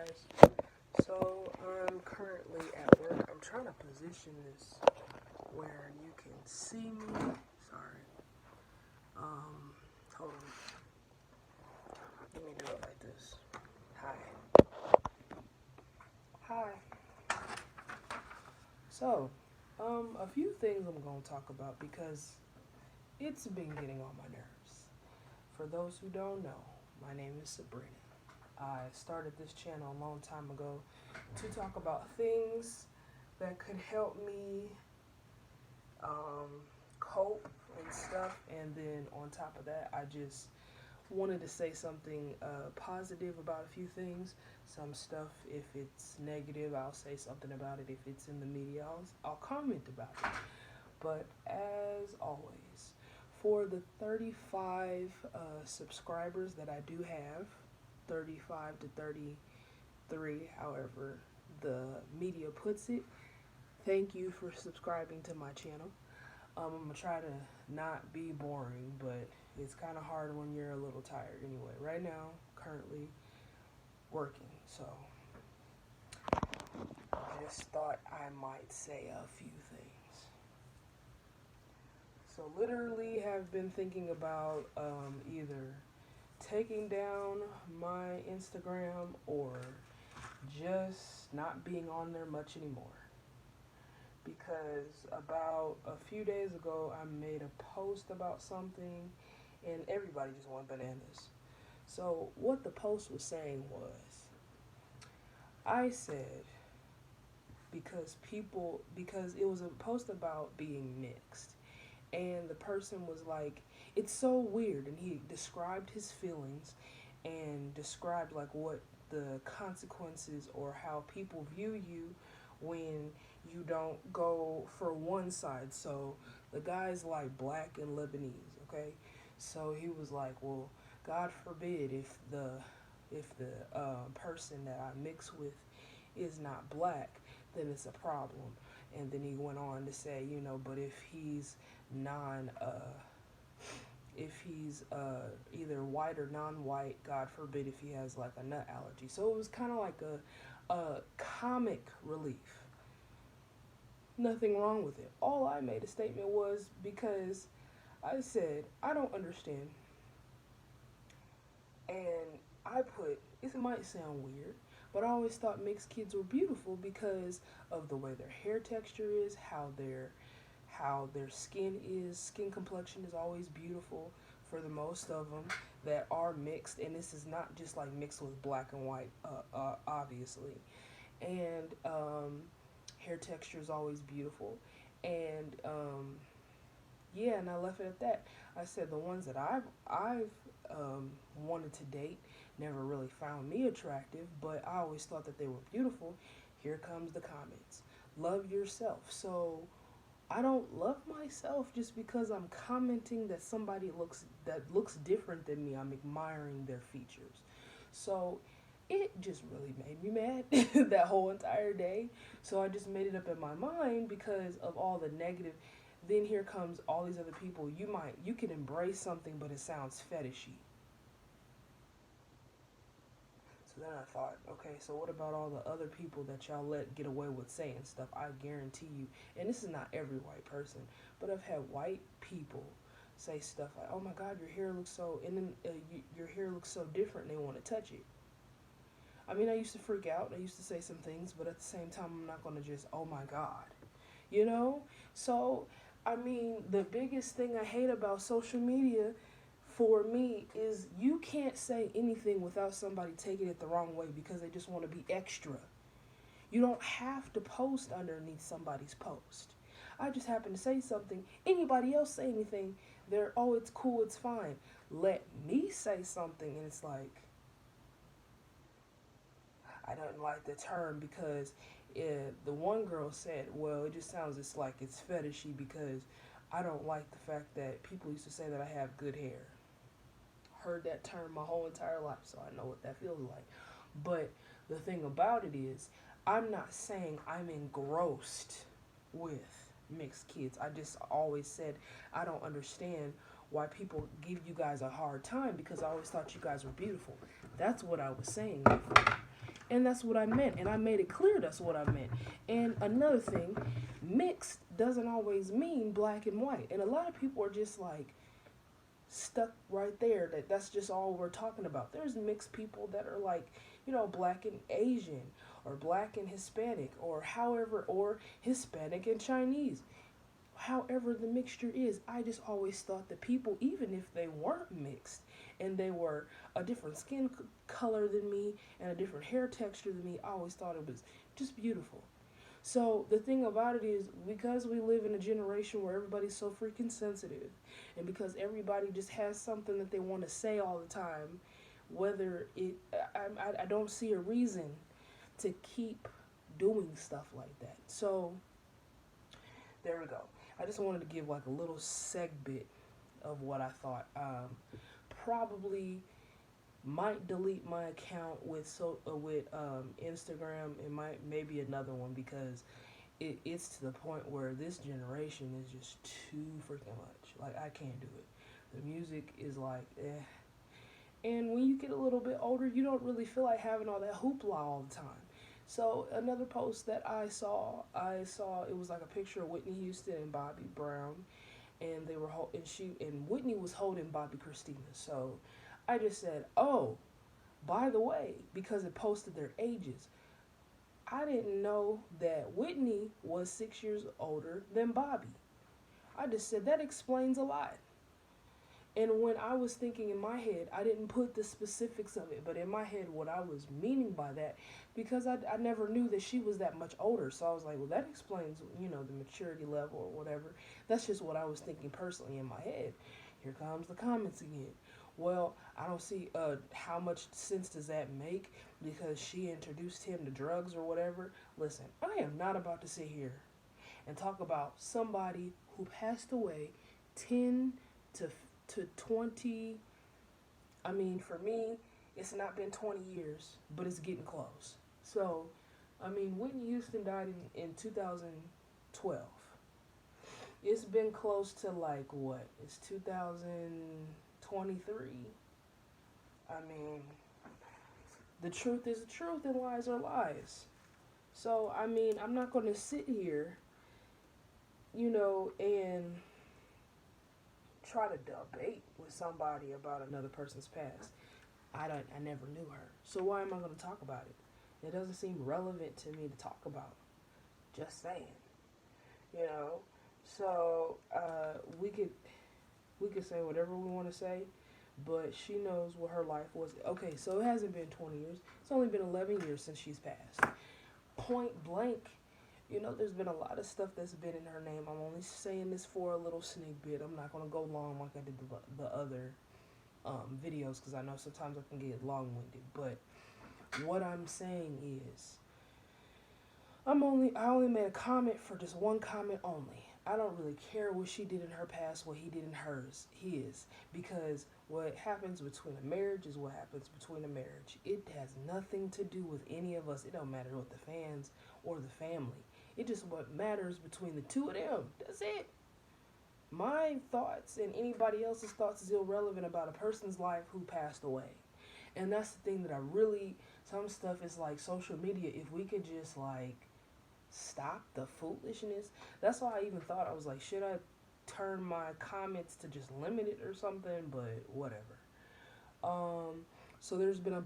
guys. So I'm currently at work. I'm trying to position this where you can see me. Sorry. Hold on. Let me do it like this. Hi. Hi. So, a few things I'm gonna talk about because it's been getting on my nerves. For those who don't know, my name is Sabrina. I started this channel a long time ago to talk about things that could help me cope and stuff. And then on top of that, I just wanted to say something positive about a few things. Some stuff, if it's negative, I'll say something about it. If it's in the media, I'll comment about it. But as always, for the 35 subscribers that I do have, 35 to 33, however the media puts it, thank you for subscribing to my channel. I'm going to try to not be boring, but it's kind of hard when you're a little tired anyway. Right now, currently working, so I just thought I might say a few things. So literally have been thinking about either taking down my Instagram or just not being on there much anymore. Because about a few days ago, I made a post about something and everybody just went bananas. So what the post was saying was, I said, because it was a post about being mixed. And the person was like, it's so weird. And he described his feelings and described like what the consequences or how people view you when you don't go for one side. So the guy's like black and Lebanese, okay? So he was like, well, God forbid if the person that I mix with is not black, then it's a problem. And then he went on to say, but if he's either white or non-white, God forbid if he has like a nut allergy. So it was kind of like a comic relief. Nothing wrong with it. All I made a statement was because I said, I don't understand. And I put, it might sound weird, but I always thought mixed kids were beautiful because of the way their hair texture is, how their skin complexion is always beautiful for the most of them that are mixed. And this is not just like mixed with black and white, obviously. And hair texture is always beautiful. And yeah, and I left it at that. I said the ones that I've wanted to date never really found me attractive, but I always thought that they were beautiful. Here comes the comments. Love yourself. So I don't love myself just because I'm commenting that somebody looks different than me. I'm admiring their features. So it just really made me mad that whole entire day. So I just made it up in my mind because of all the negative. Then here comes all these other people. You can embrace something, but it sounds fetishy. So then I thought, okay, so what about all the other people that y'all let get away with saying stuff? I guarantee you, and this is not every white person, but I've had white people say stuff like, oh my God, your hair looks so, and then your hair looks so different, and they want to touch it. I mean, I used to freak out. I used to say some things, but at the same time, I'm not going to just, oh my God, you know? So, I mean, the biggest thing I hate about social media for me is you can't say anything without somebody taking it the wrong way because they just want to be extra. You don't have to post underneath somebody's post. I just happen to say something. Anybody else say anything, oh, it's cool, it's fine. Let me say something, and it's like, I don't like the term because the one girl said, well, it just sounds like it's fetishy because I don't like the fact that people used to say that I have good hair. Heard that term my whole entire life, so I know what that feels like. But the thing about it is, I'm not saying I'm engrossed with mixed kids. I just always said I don't understand why people give you guys a hard time because I always thought you guys were beautiful. That's what I was saying before. And that's what I meant. And I made it clear that's what I meant. And another thing, mixed doesn't always mean black and white. And a lot of people are just like stuck right there that's just all we're talking about. There's mixed people that are like, black and Asian, or black and Hispanic, or however, or Hispanic and Chinese. However the mixture is, I just always thought that people, even if they weren't mixed and they were a different skin color than me and a different hair texture than me, I always thought it was just beautiful. So the thing about it is, because we live in a generation where everybody's so freaking sensitive, and because everybody just has something that they want to say all the time, whether it, I don't see a reason to keep doing stuff like that. So there we go. I just wanted to give like a little seg bit of what I thought. Probably might delete my account with Instagram. It might maybe another one, because it's to the point where this generation is just too freaking much. Like, I can't do it. The music is like, eh. And when you get a little bit older, you don't really feel like having all that hoopla all the time. So another post that I saw it was like a picture of Whitney Houston and Bobby Brown, and they were and Whitney was holding Bobby Christina. So I just said, oh, by the way, because it posted their ages, I didn't know that Whitney was 6 years older than Bobby. I just said that explains a lot. And when I was thinking in my head, I didn't put the specifics of it, but in my head, what I was meaning by that, because I never knew that she was that much older. So I was like, well, that explains, the maturity level or whatever. That's just what I was thinking personally in my head. Here comes the comments again. Well, I don't see how much sense does that make, because she introduced him to drugs or whatever. Listen, I am not about to sit here and talk about somebody who passed away 10 to 20. I mean, for me, it's not been 20 years, but it's getting close. So, I mean, Whitney Houston died in 2012. It's been close to like what? It's 2023. I mean, the truth is the truth and lies are lies. So, I mean, I'm not going to sit here, and try to debate with somebody about another person's past. I never knew her. So why am I going to talk about it? It doesn't seem relevant to me to talk about. Just saying. You know. So we could say whatever we want to say, but she knows what her life was. Okay, so it hasn't been 20 years. It's only been 11 years since she's passed. Point blank, there's been a lot of stuff that's been in her name. I'm only saying this for a little sneak bit. I'm not going to go long like I did the other videos, because I know sometimes I can get long-winded. But what I'm saying is, I only made a comment for just one comment only. I don't really care what she did in her past, what he did in his, because what happens between a marriage is what happens between a marriage. It has nothing to do with any of us. It don't matter what the fans or the family. It just what matters between the two of them. That's it. My thoughts and anybody else's thoughts is irrelevant about a person's life who passed away. And that's the thing that some stuff is like social media. If we could just like stop the foolishness. That's why I even thought, I was like, should I turn my comments to just limited or something? But whatever. So there's been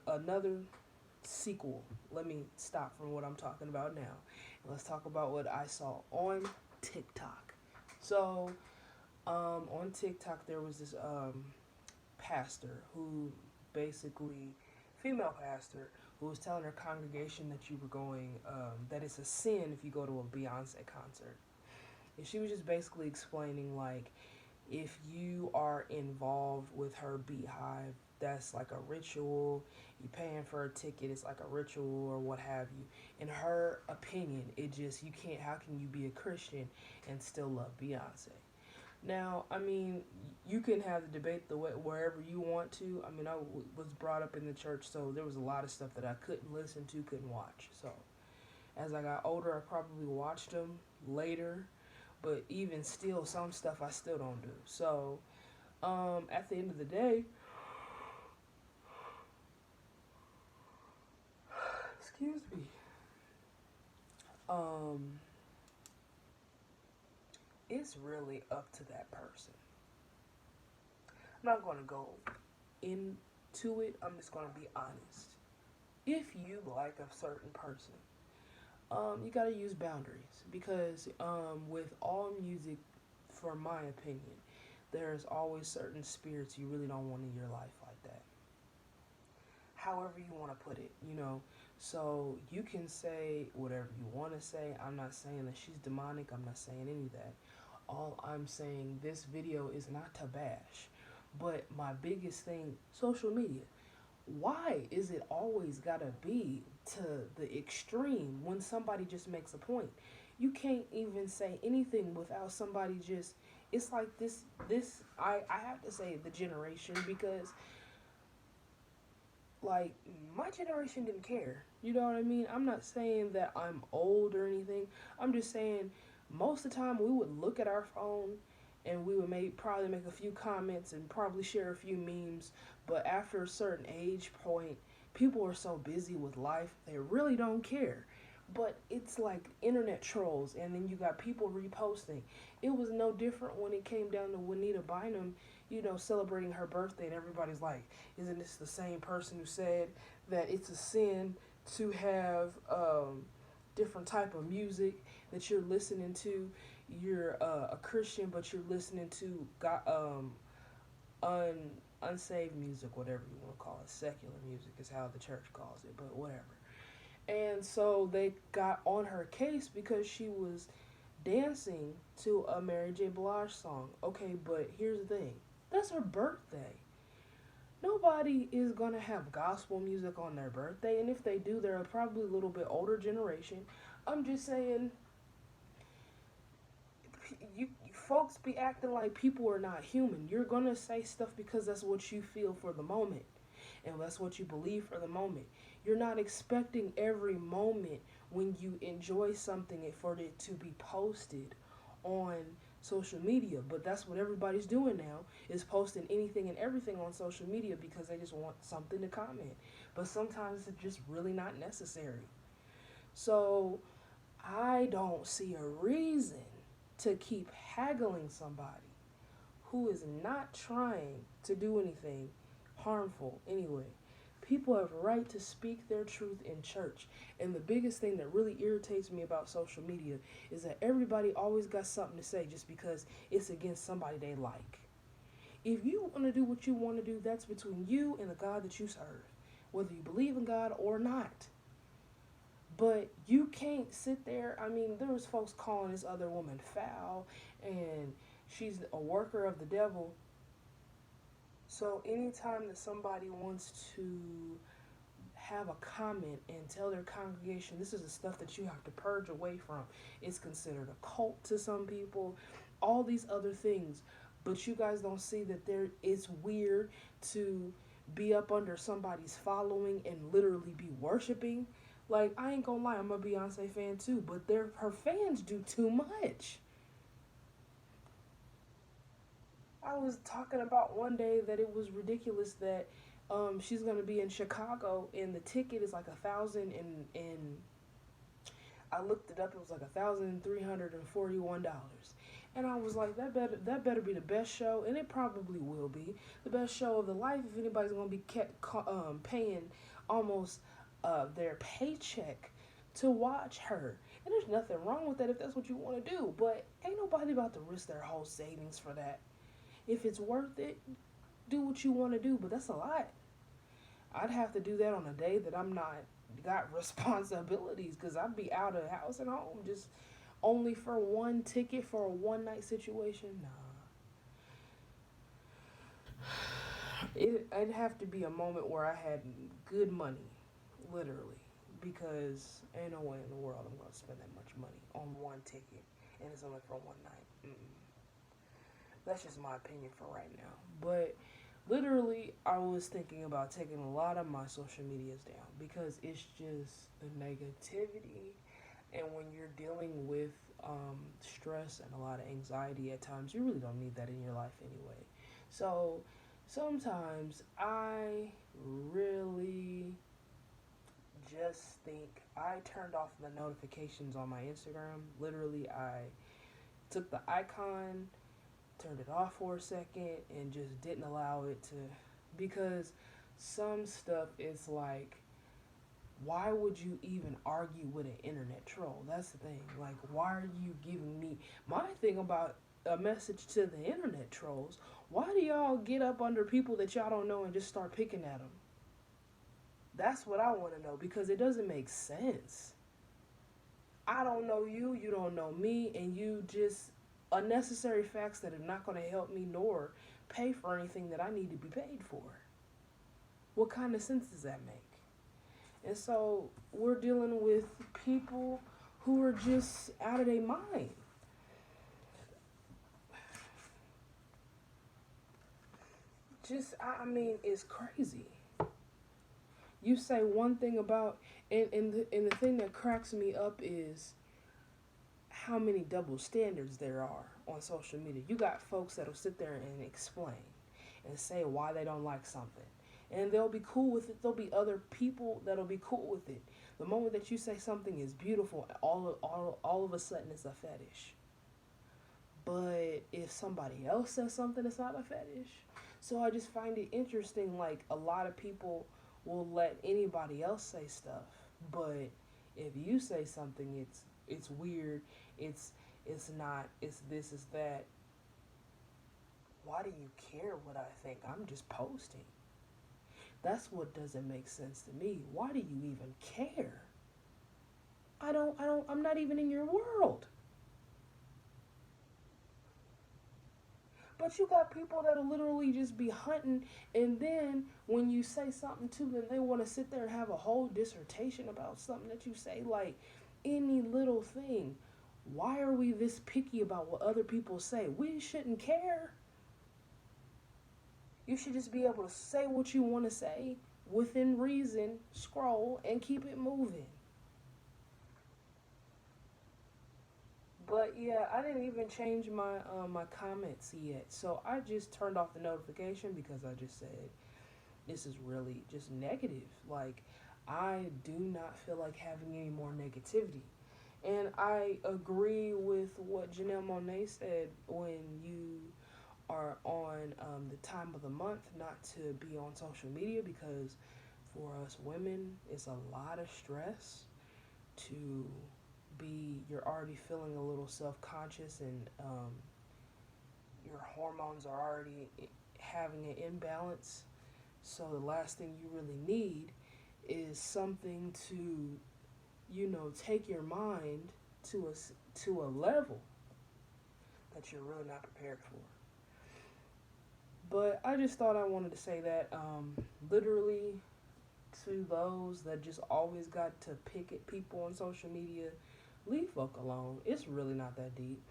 another sequel. Let me stop from what I'm talking about now. Let's talk about what I saw on TikTok. So on TikTok there was this pastor who basically, female pastor, who was telling her congregation that that it's a sin if you go to a Beyonce concert. And she was just basically explaining, like, if you are involved with her beehive, that's like a ritual. You paying for a ticket, it's like a ritual or what have you. In her opinion, you can't, how can you be a Christian and still love Beyonce? Now, I mean, you can have the debate wherever you want to. I mean, I was brought up in the church, so there was a lot of stuff that I couldn't listen to, couldn't watch. So, as I got older, I probably watched them later, but even still, some stuff I still don't do. So, at the end of the day, Um, it's really up to that person. I'm not going to go into it. I'm just going to be honest. If you like a certain person, you got to use boundaries because with all music, for my opinion, there's always certain spirits you really don't want in your life like that. However you want to put it, you know. So you can say whatever you want to say. I'm not saying that she's demonic. I'm not saying any of that. All I'm saying, this video is not to bash. But my biggest thing, social media. Why is it always gotta be to the extreme when somebody just makes a point? You can't even say anything without somebody just, it's like I have to say the generation, because like my generation didn't care. You know what I mean? I'm not saying that I'm old or anything. I'm just saying most of the time we would look at our phone and we would probably make a few comments and probably share a few memes, but after a certain age point, people are so busy with life, they really don't care. But it's like internet trolls, and then you got people reposting. It was no different when it came down to Juanita Bynum, you know, celebrating her birthday, and everybody's like, isn't this the same person who said that it's a sin to have different type of music that you're listening to? You're a Christian, but you're listening to God, unsaved music, whatever you want to call it. Secular music is how the church calls it, but whatever. And so they got on her case because she was dancing to a Mary J. Blige song. Okay, but here's the thing. That's her birthday. Nobody is going to have gospel music on their birthday, and if they do, they're probably a little bit older generation. I'm just saying, you folks be acting like people are not human. You're going to say stuff because that's what you feel for the moment, and that's what you believe for the moment. You're not expecting every moment when you enjoy something for it to be posted on social media, but that's what everybody's doing now, is posting anything and everything on social media because they just want something to comment. But sometimes it's just really not necessary. So I don't see a reason to keep haggling somebody who is not trying to do anything harmful anyway. People have a right to speak their truth in church. And the biggest thing that really irritates me about social media is that everybody always got something to say just because it's against somebody they like. If you want to do what you want to do, that's between you and the God that you serve, whether you believe in God or not. But you can't sit there. I mean, there was folks calling this other woman foul, and she's a worker of the devil. So anytime that somebody wants to have a comment and tell their congregation this is the stuff that you have to purge away from, it's considered a cult to some people, all these other things. But you guys don't see that it's weird to be up under somebody's following and literally be worshiping. Like, I ain't gonna lie, I'm a Beyonce fan too, but her fans do too much. I was talking about one day that it was ridiculous that she's gonna be in Chicago and the ticket is like 1,000 and I looked it up. It was like $1,341, and I was like, that better be the best show, and it probably will be the best show of the life if anybody's gonna be paying almost their paycheck to watch her. And there's nothing wrong with that if that's what you want to do, but ain't nobody about to risk their whole savings for that. If it's worth it, do what you want to do, but that's a lot. I'd have to do that on a day that I'm not got responsibilities, because I'd be out of the house and home just only for one ticket for a one night situation. Nah, it'd have to be a moment where I had good money, literally, because ain't no way in the world I'm gonna spend that much money on one ticket, and it's only for one night. That's just my opinion for right now. But literally, I was thinking about taking a lot of my social medias down because it's just the negativity. And when you're dealing with stress and a lot of anxiety at times, you really don't need that in your life anyway. So sometimes I really just think I turned off the notifications on my Instagram. Literally, I took the icon, turned it off for a second, and just didn't allow it to. Because some stuff is like, why would you even argue with an internet troll? That's the thing. Like, why are you giving me my thing about a message to the internet trolls? Why do y'all get up under people that y'all don't know and just start picking at them? That's what I want to know, because it doesn't make sense. I don't know you, you don't know me, and you just unnecessary facts that are not going to help me nor pay for anything that I need to be paid for. What kind of sense does that make? And so we're dealing with people who are just out of their mind. I mean, it's crazy. You say one thing about, and the thing that cracks me up is how many double standards there are on social media. You got folks that'll sit there and explain and say why they don't like something. And they'll be cool with it. There'll be other people that'll be cool with it. The moment that you say something is beautiful, all of a sudden it's a fetish. But if somebody else says something, it's not a fetish. So I just find it interesting, like a lot of people will let anybody else say stuff, but if you say something, it's weird, it's not, it's this, it's that. Why do you care what I think? I'm just posting. That's what doesn't make sense to me. Why do you even care? I'm not even in your world. But you got people that'll literally just be hunting, and then when you say something to them, they want to sit there and have a whole dissertation about something that you say, like any little thing. Why are we this picky about what other people say? We shouldn't care. You should just be able to say what you want to say within reason, scroll, and keep it moving. But yeah, I didn't even change my comments yet. So I just turned off the notification because I just said this is really just negative. Like, I do not feel like having any more negativity. And I agree with what Janelle Monáe said when you are on the time of the month not to be on social media, because for us women, it's a lot of stress to you're already feeling a little self-conscious, and your hormones are already having an imbalance. So the last thing you really need is something to, take your mind to a level that you're really not prepared for. But I just thought I wanted to say that, literally, to those that just always got to pick at people on social media, leave folk alone. It's really not that deep.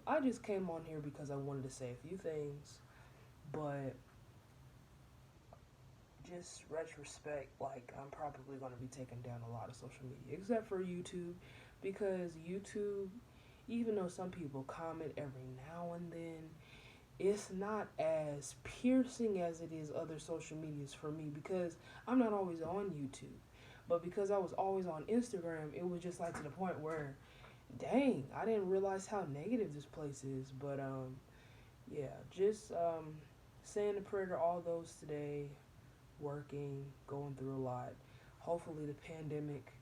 I just came on here because I wanted to say a few things, but just retrospect, like, I'm probably going to be taking down a lot of social media, except for YouTube, because YouTube, even though some people comment every now and then, it's not as piercing as it is other social medias for me, because I'm not always on YouTube. But because I was always on Instagram, it was just like to the point where, dang, I didn't realize how negative this place is. But yeah, just saying a prayer to all those today, working, going through a lot. Hopefully the pandemic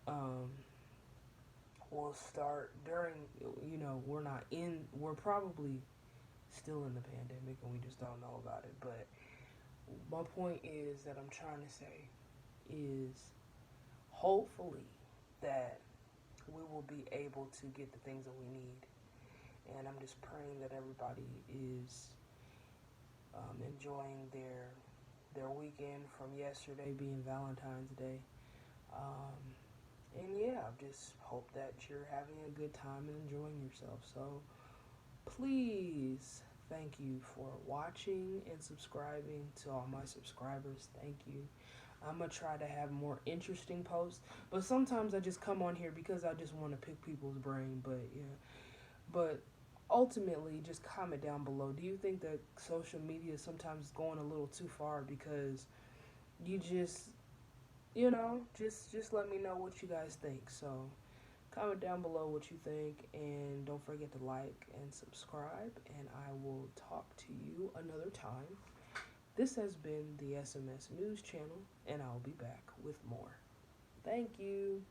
um, will start during, we're probably still in the pandemic and we just don't know about it. But my point is that I'm trying to say is hopefully that we will be able to get the things that we need. And I'm just praying that everybody is enjoying their weekend from yesterday being Valentine's Day. And yeah, I just hope that you're having a good time and enjoying yourself. So please, thank you for watching and subscribing. To all my subscribers, thank you. I'm going to try to have more interesting posts, but sometimes I just come on here because I just want to pick people's brain. But yeah, but ultimately, just comment down below. Do you think that social media is sometimes going a little too far, because you just just let me know what you guys think. So comment down below what you think, and don't forget to like and subscribe, and I will talk to you another time. This has been the SMS News Channel, and I'll be back with more. Thank you.